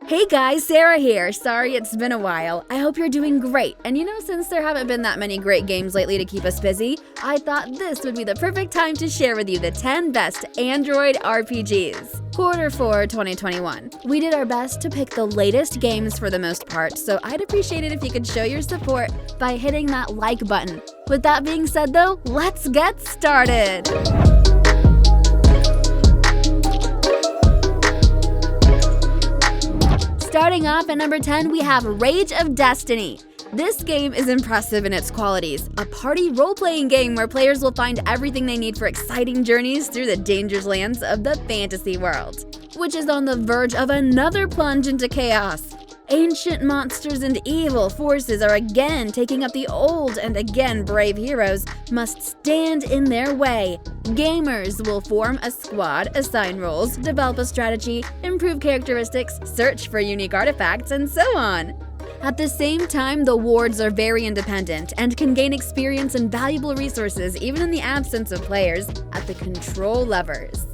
Hey guys, Sarah here. Sorry it's been a while. I hope you're doing great. And since there haven't been that many great games lately to keep us busy, I thought this would be the perfect time to share with you the 10 best Android RPGs. Q4 2021. We did our best to pick the latest games for the most part, so I'd appreciate it if you could show your support by hitting that like button. With that being said though, let's get started! Starting off at number 10, we have Rage of Destiny. This game is impressive in its qualities. A party role-playing game where players will find everything they need for exciting journeys through the dangerous lands of the fantasy world, which is on the verge of another plunge into chaos. Ancient monsters and evil forces are again taking up the old, and again brave heroes must stand in their way. Gamers will form a squad, assign roles, develop a strategy, improve characteristics, search for unique artifacts, and so on. At the same time, the wards are very independent and can gain experience and valuable resources even in the absence of players at the control levers.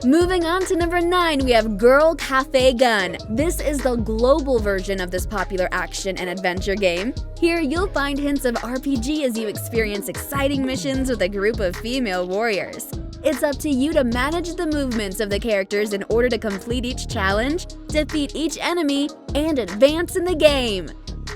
Moving on to number 9, we have Girl Cafe Gun. This is the global version of this popular action and adventure game. Here you'll find hints of RPG as you experience exciting missions with a group of female warriors. It's up to you to manage the movements of the characters in order to complete each challenge, defeat each enemy, and advance in the game.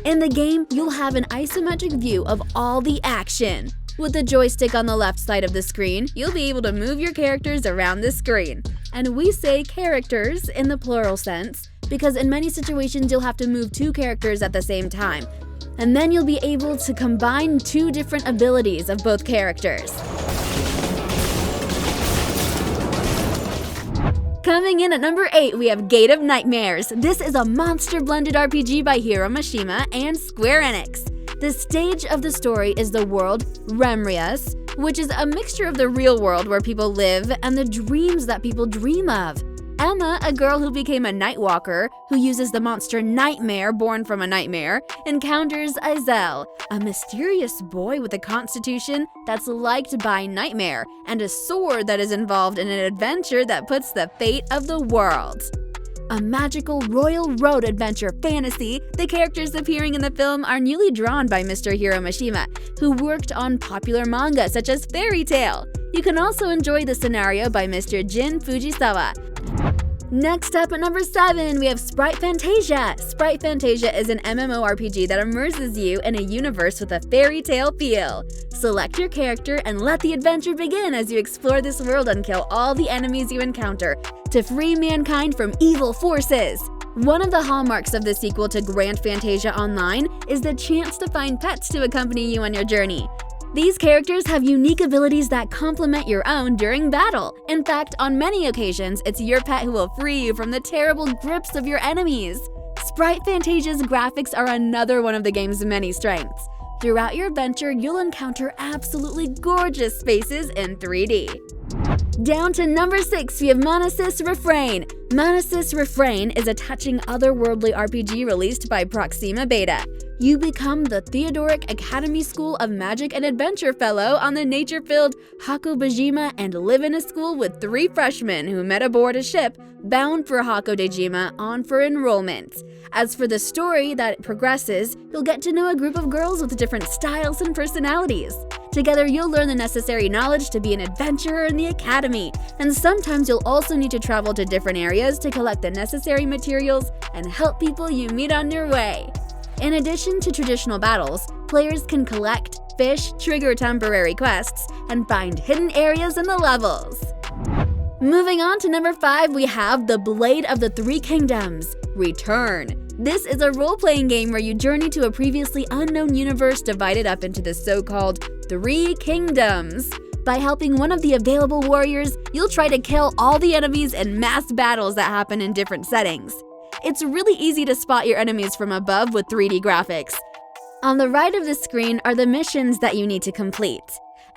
In the game, you'll have an isometric view of all the action. With the joystick on the left side of the screen, you'll be able to move your characters around the screen. And we say characters in the plural sense because in many situations you'll have to move two characters at the same time. And then you'll be able to combine two different abilities of both characters. Coming in at number 8, we have Gate of Nightmares. This is a monster-blended RPG by Hiro Mashima and Square Enix. The stage of the story is the world Remrius, which is a mixture of the real world where people live and the dreams that people dream of. Emma, a girl who became a Nightwalker, who uses the monster Nightmare born from a nightmare, encounters Izel, a mysterious boy with a constitution that's liked by Nightmare, and a sword that is involved in an adventure that puts the fate of the world. A magical royal road adventure fantasy, the characters appearing in the film are newly drawn by Mr. Hiro Mashima, who worked on popular manga such as Fairy Tail. You can also enjoy the scenario by Mr. Jin Fujisawa. Next up at number 7, we have Sprite Fantasia. Sprite Fantasia is an MMORPG that immerses you in a universe with a fairy tale feel. Select your character and let the adventure begin as you explore this world and kill all the enemies you encounter to free mankind from evil forces. One of the hallmarks of the sequel to Grand Fantasia Online is the chance to find pets to accompany you on your journey. These characters have unique abilities that complement your own during battle. In fact, on many occasions, it's your pet who will free you from the terrible grips of your enemies. Sprite Fantasia's graphics are another one of the game's many strengths. Throughout your adventure, you'll encounter absolutely gorgeous spaces in 3D. Down to number 6, we have Manasis Refrain. Manasis Refrain is a touching otherworldly RPG released by Proxima Beta. You become the Theodoric Academy School of Magic and Adventure Fellow on the nature-filled Hakobajima and live in a school with 3 freshmen who met aboard a ship bound for Hakodejima on for enrollment. As for the story that progresses, you'll get to know a group of girls with different styles and personalities. Together, you'll learn the necessary knowledge to be an adventurer in the academy, and sometimes you'll also need to travel to different areas to collect the necessary materials and help people you meet on your way. In addition to traditional battles, players can collect, fish, trigger temporary quests, and find hidden areas in the levels. Moving on to number 5, we have The Blade of the Three Kingdoms: Return. This is a role-playing game where you journey to a previously unknown universe divided up into the so-called Three Kingdoms. By helping one of the available warriors, you'll try to kill all the enemies in mass battles that happen in different settings. It's really easy to spot your enemies from above with 3D graphics. On the right of the screen are the missions that you need to complete.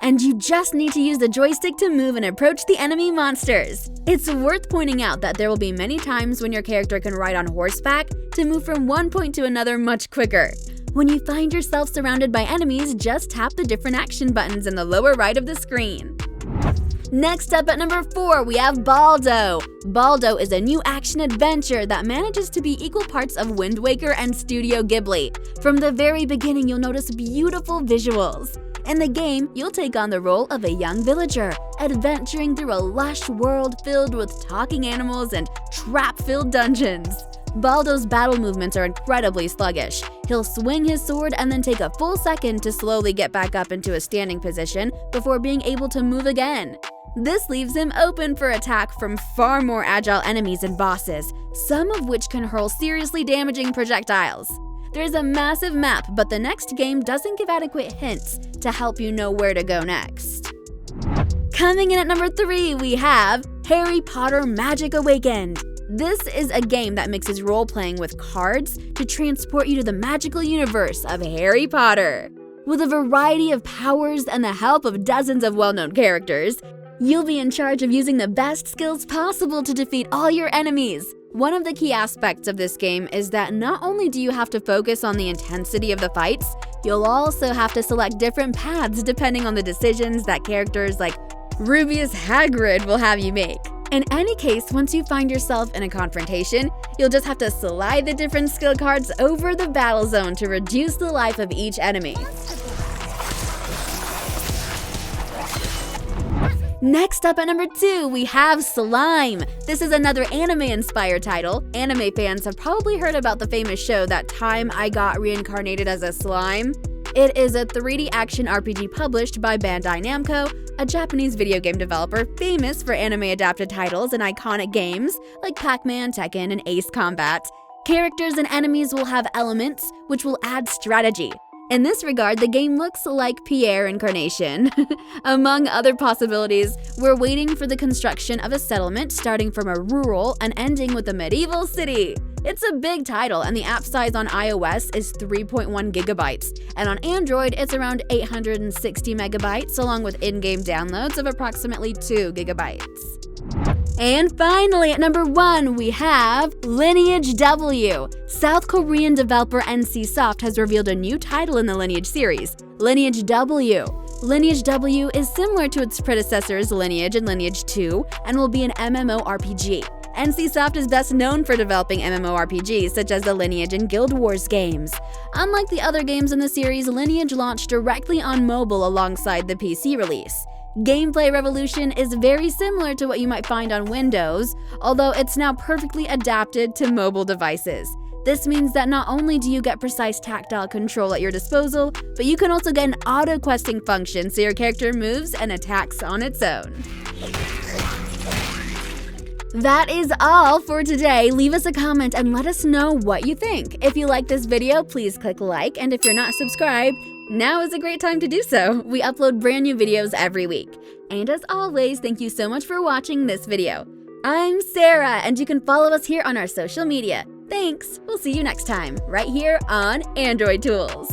And you just need to use the joystick to move and approach the enemy monsters. It's worth pointing out that there will be many times when your character can ride on horseback to move from one point to another much quicker. When you find yourself surrounded by enemies, just tap the different action buttons in the lower right of the screen. Next up at number 4, we have Baldo. Baldo is a new action-adventure that manages to be equal parts of Wind Waker and Studio Ghibli. From the very beginning, you'll notice beautiful visuals. In the game, you'll take on the role of a young villager, adventuring through a lush world filled with talking animals and trap-filled dungeons. Baldo's battle movements are incredibly sluggish. He'll swing his sword and then take a full second to slowly get back up into a standing position before being able to move again. This leaves him open for attack from far more agile enemies and bosses, some of which can hurl seriously damaging projectiles. There's a massive map, but the next game doesn't give adequate hints to help you know where to go next. Coming in at number 3, we have Harry Potter Magic Awakened. This is a game that mixes role-playing with cards to transport you to the magical universe of Harry Potter. With a variety of powers and the help of dozens of well-known characters, you'll be in charge of using the best skills possible to defeat all your enemies. One of the key aspects of this game is that not only do you have to focus on the intensity of the fights, you'll also have to select different paths depending on the decisions that characters like Rubius Hagrid will have you make. In any case, once you find yourself in a confrontation, you'll just have to slide the different skill cards over the battle zone to reduce the life of each enemy. Next up at number 2, we have Slime. This is another anime-inspired title. Anime fans have probably heard about the famous show That Time I Got Reincarnated as a Slime. It is a 3D action RPG published by Bandai Namco, a Japanese video game developer famous for anime-adapted titles and iconic games like Pac-Man, Tekken, and Ace Combat. Characters and enemies will have elements which will add strategy. In this regard, the game looks like Pierre Incarnation. Among other possibilities, we're waiting for the construction of a settlement starting from a rural and ending with a medieval city. It's a big title, and the app size on iOS is 3.1 gigabytes, and on Android it's around 860 megabytes, along with in-game downloads of approximately 2 gigabytes. And finally, at number 1, we have Lineage W. South Korean developer NCSoft has revealed a new title in the Lineage series, Lineage W. Lineage W is similar to its predecessors Lineage and Lineage 2 and will be an MMORPG. NCSoft is best known for developing MMORPGs such as the Lineage and Guild Wars games. Unlike the other games in the series, Lineage launched directly on mobile alongside the PC release. Gameplay Revolution is very similar to what you might find on Windows, although it's now perfectly adapted to mobile devices. This means that not only do you get precise tactile control at your disposal, but you can also get an auto-questing function so your character moves and attacks on its own. That is all for today. Leave us a comment and let us know what you think. If you like this video, please click like, and if you're not subscribed, now is a great time to do so. We upload brand new videos every week. And as always, thank you so much for watching this video. I'm Sarah, and you can follow us here on our social media. Thanks! We'll see you next time, right here on Android Tools.